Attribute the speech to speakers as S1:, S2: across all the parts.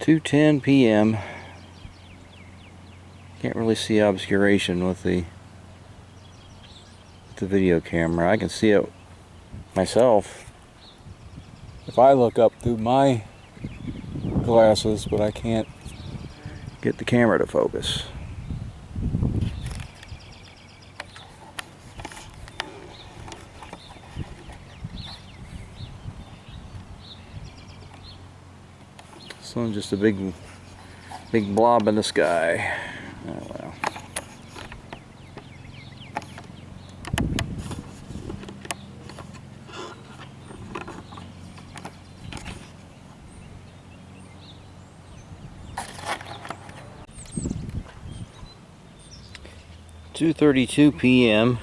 S1: 2:10 p.m. Can't really see obscuration with the video camera. I can see it myself if I look up through my glasses, but I can't get the camera to focus. Sun's just a big blob in the sky. Oh well. "2:32 p.m.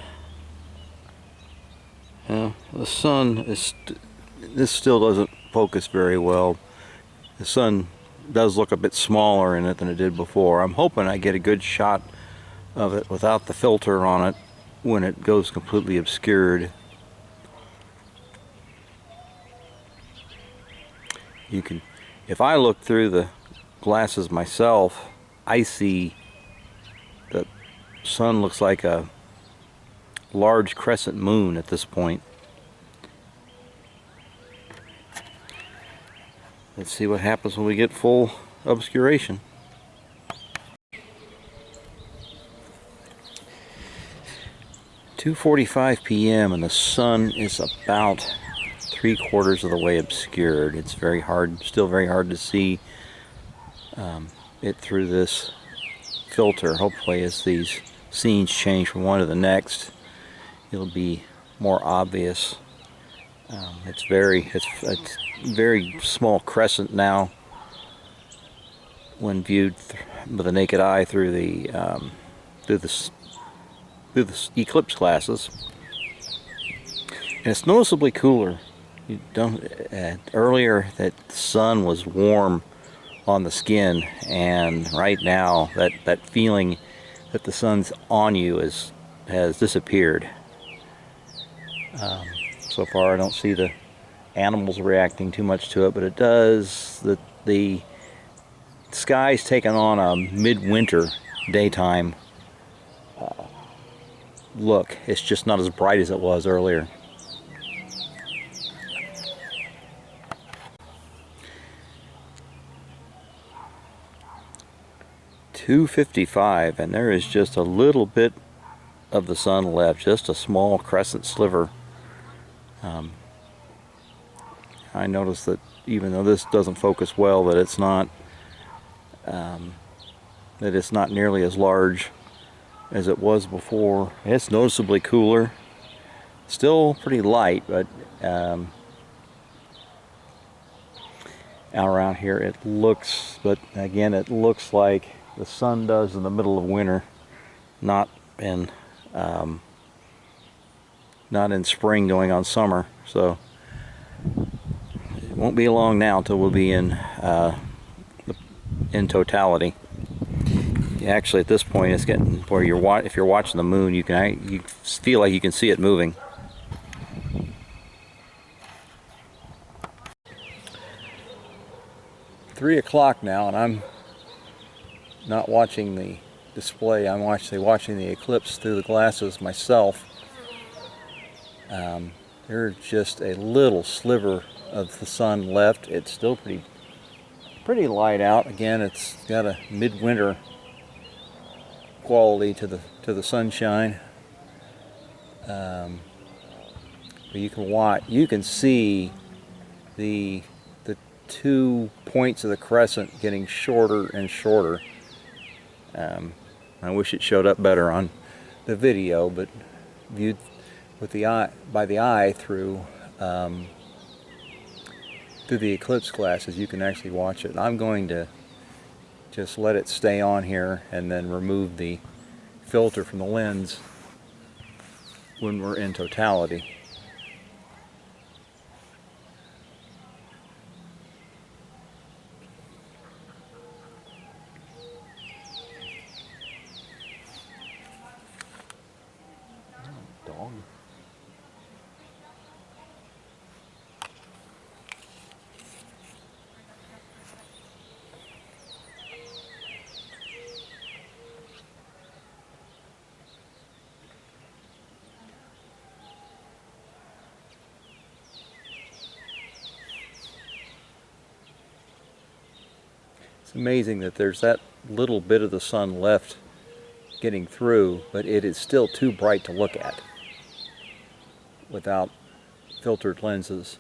S1: The sun is. This still doesn't focus very well. The sun does look a bit smaller in it than it did before. I'm hoping I get a good shot of it without the filter on it when it goes completely obscured. You can, if I look through the glasses myself, I see the sun looks like a large crescent moon at this point. Let's see what happens when we get full obscuration. 2:45 p.m. and the sun is about 3/4 of the way obscured. It's very hard, still very hard to see it through this filter. Hopefully, as these scenes change from one to the next, it'll be more obvious. It's very small crescent now when viewed with the naked eye through the Eclipse glasses, and it's noticeably cooler. You don't earlier that the sun was warm on the skin, and right now that feeling that the sun's on you has disappeared. So far, I don't see the animals reacting too much to it, but it does. The sky's taken on a midwinter daytime look. It's just not as bright as it was earlier. "2:55, and there is just a little bit of the sun left, just a small crescent sliver. I noticed that even though this doesn't focus well, that it's not nearly as large as it was before. It's noticeably cooler, still pretty light, but out around here it looks, but again, it looks like the sun does in the middle of winter, not in spring going on summer. So it won't be long now until we'll be in totality. Actually, at this point, it's getting where if you're watching the moon, you feel like you can see it moving. "3 o'clock now, and I'm not watching the display. I'm actually watching the eclipse through the glasses myself. There's just a little sliver of the sun left. It's still pretty light out. Again, it's got a midwinter quality to the sunshine. But you can see the 2 points of the crescent getting shorter and shorter. I wish it showed up better on the video, but viewed with the eye through the eclipse glasses, you can actually watch it. I'm going to just let it stay on here and then remove the filter from the lens when we're in totality. Dog. It's amazing that there's that little bit of the sun left getting through, but it is still too bright to look at without filtered lenses.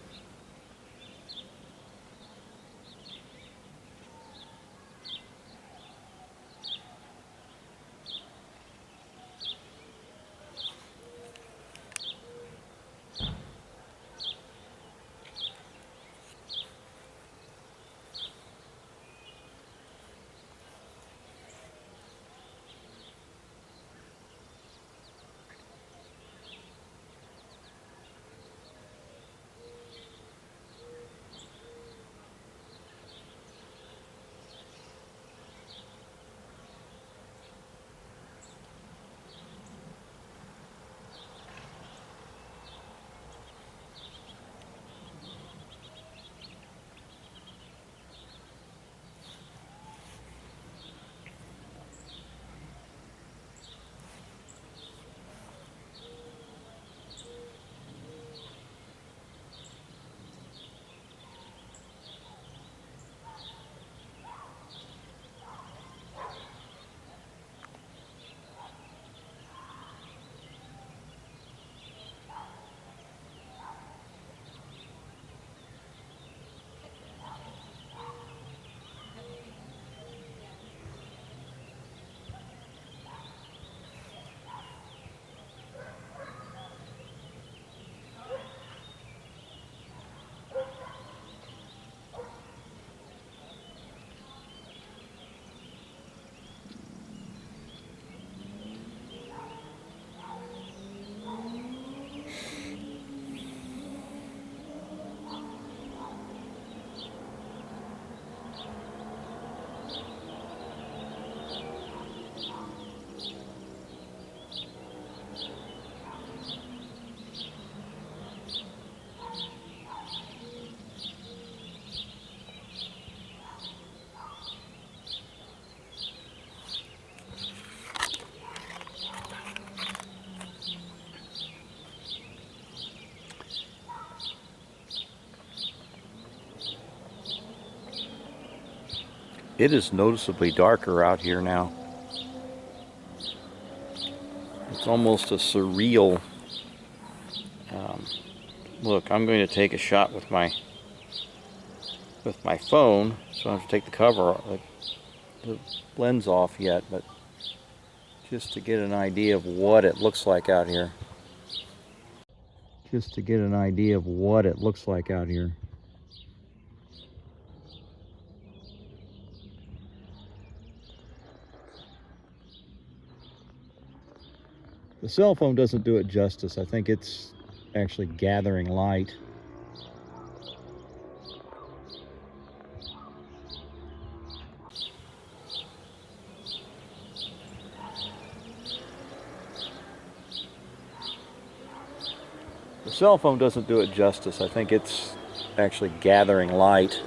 S1: It is noticeably darker out here now. It's almost a surreal look. I'm going to take a shot with my phone, so I don't have to take the cover, the lens off yet, but just to get an idea of what it looks like out here. Just to get an idea of what it looks like out here. The cell phone doesn't do it justice. I think it's actually gathering light. The cell phone doesn't do it justice. I think it's actually gathering light.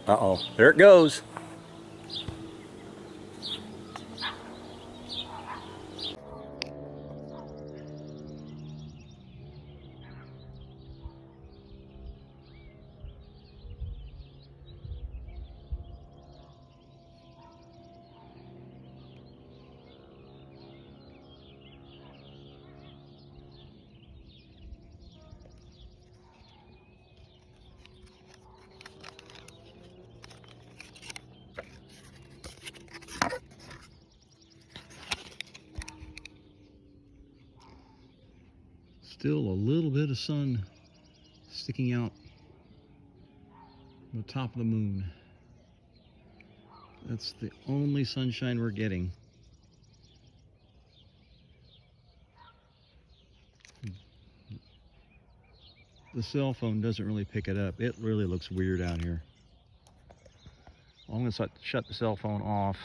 S1: Uh-oh, there it goes. Still a little bit of sun sticking out on the top of the moon. That's the only sunshine we're getting. The cell phone doesn't really pick it up. It really looks weird out here. Well, I'm going to shut the cell phone off.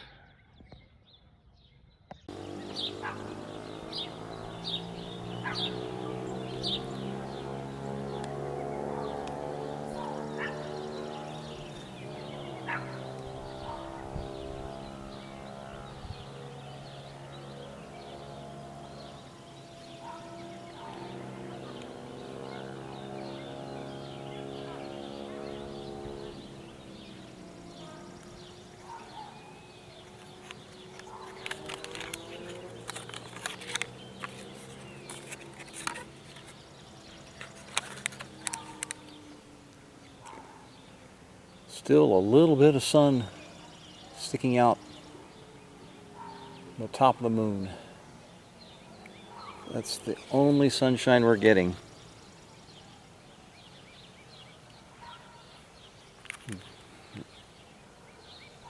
S1: Still a little bit of sun sticking out the top of the moon. That's the only sunshine we're getting.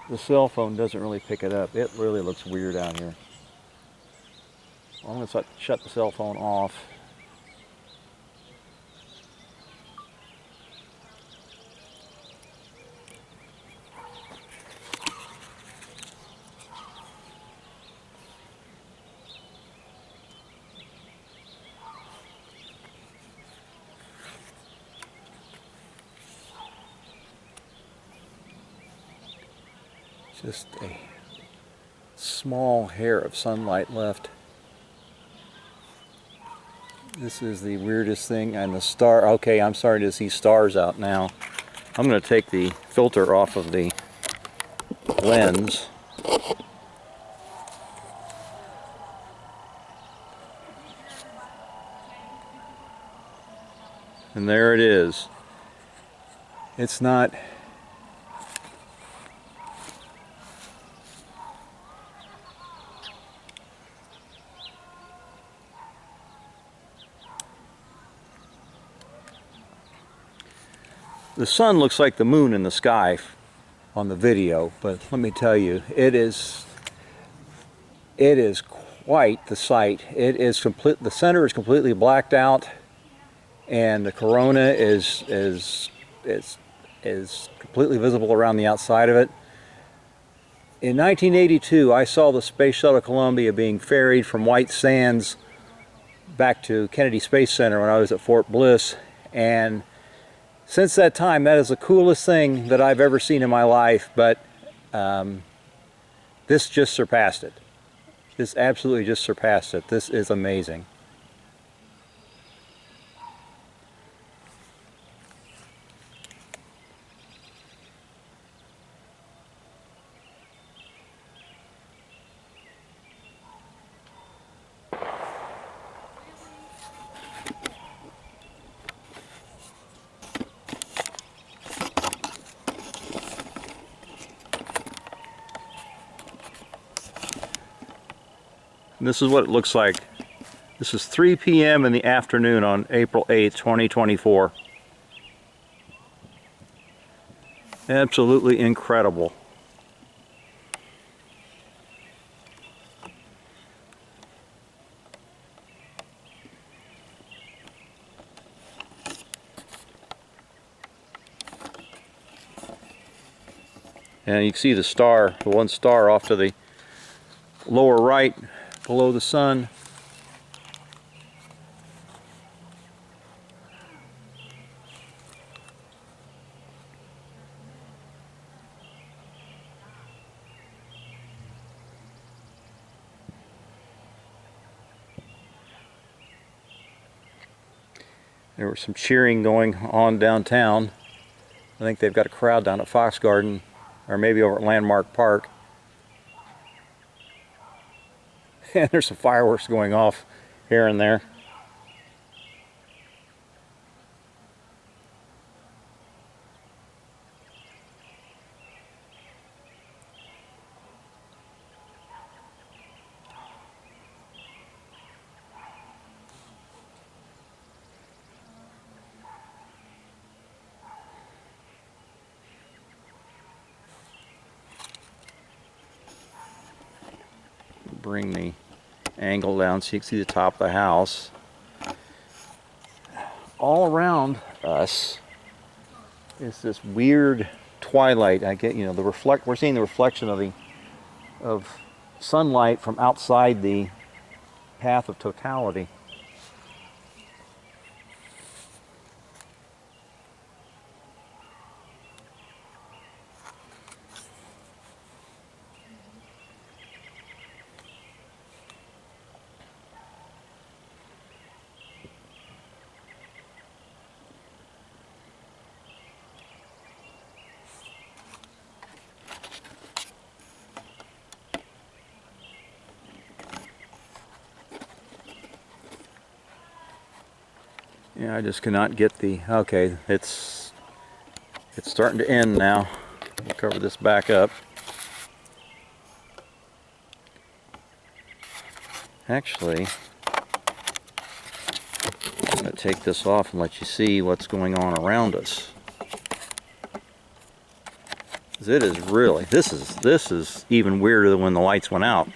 S1: The cell phone doesn't really pick it up. It really looks weird out here. I'm going to shut the cell phone off. Just a small hair of sunlight left. This is the weirdest thing, and the star, okay, I'm starting to see stars out now. I'm going to take the filter off of the lens. And there it is. It's not... The sun looks like the moon in the sky on the video, but let me tell you, it is quite the sight. It is complete. The center is completely blacked out, and the corona is completely visible around the outside of it. In 1982, I saw the Space Shuttle Columbia being ferried from White Sands back to Kennedy Space Center when I was at Fort Bliss, and since that time, that is the coolest thing that I've ever seen in my life, but this just surpassed it. This absolutely just surpassed it. This is amazing. And this is what it looks like. This is 3 p.m. in the afternoon on April 8th, 2024. Absolutely incredible. And you can see the star, the one star off to the lower right, below the sun. There was some cheering going on downtown. I think they've got a crowd down at Fox Garden, or maybe over at Landmark Park. And there's some fireworks going off here and there. Bring the angle down so you can see the top of the house. All around us is this weird twilight. I get, you know, we're seeing the reflection of sunlight from outside the path of totality. Yeah, I just cannot get the, okay, it's starting to end now. We'll cover this back up. Actually, I'm going to take this off and let you see what's going on around us. It is really, this is even weirder than when the lights went out.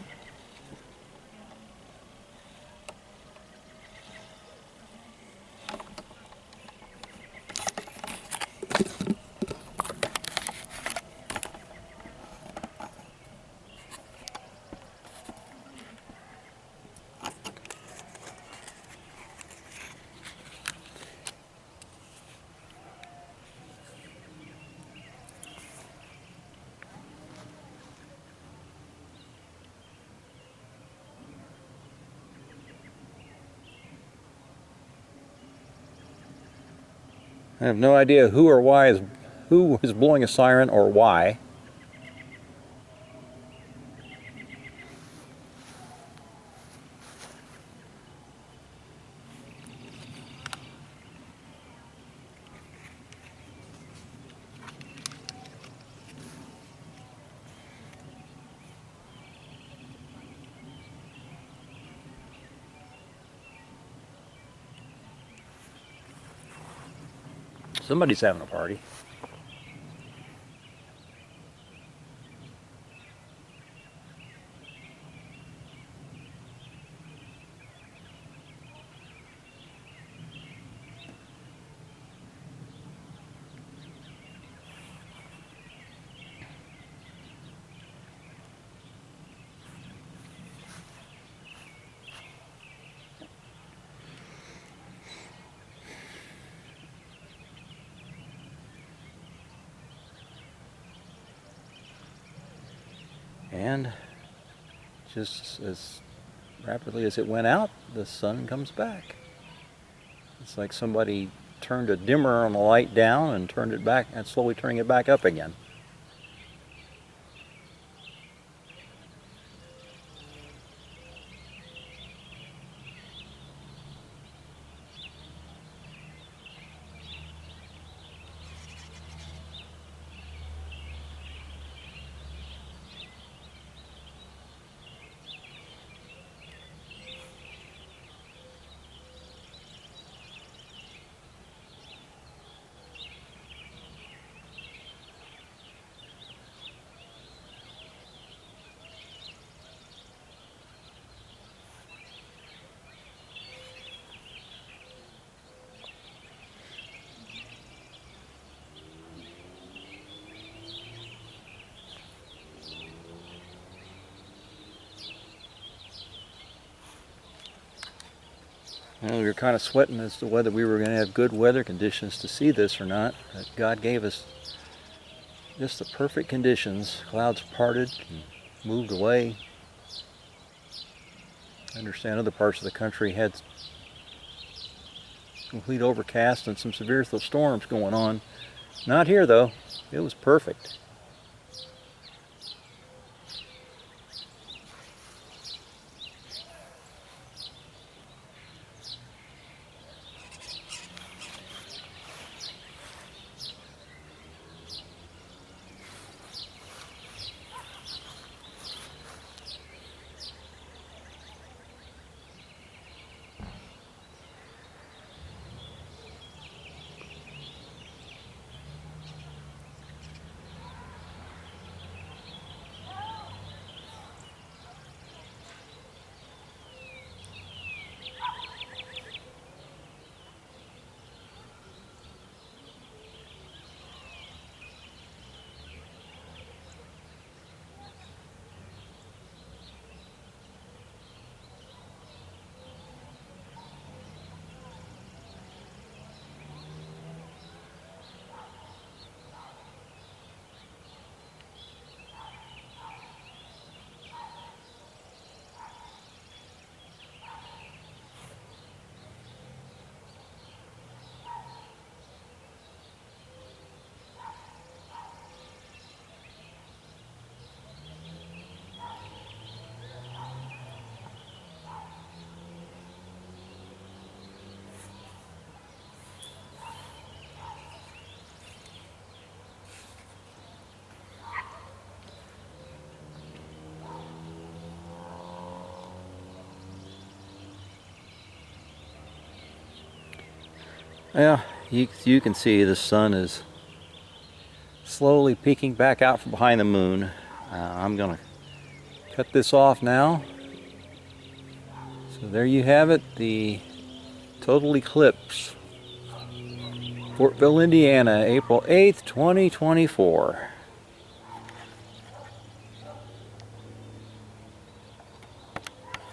S1: I have no idea who is blowing a siren or why. Somebody's having a party. And just as rapidly as it went out, the sun comes back. It's like somebody turned a dimmer on the light down and turned it back and slowly turning it back up again. Well, we were kind of sweating as to whether we were going to have good weather conditions to see this or not. But God gave us just the perfect conditions. Clouds parted and moved away. I understand other parts of the country had complete overcast and some severe storms going on. Not here though. It was perfect. Yeah, you can see the sun is slowly peeking back out from behind the moon. I'm going to cut this off now. So there you have it, the total eclipse. Fortville, Indiana, April 8th, 2024.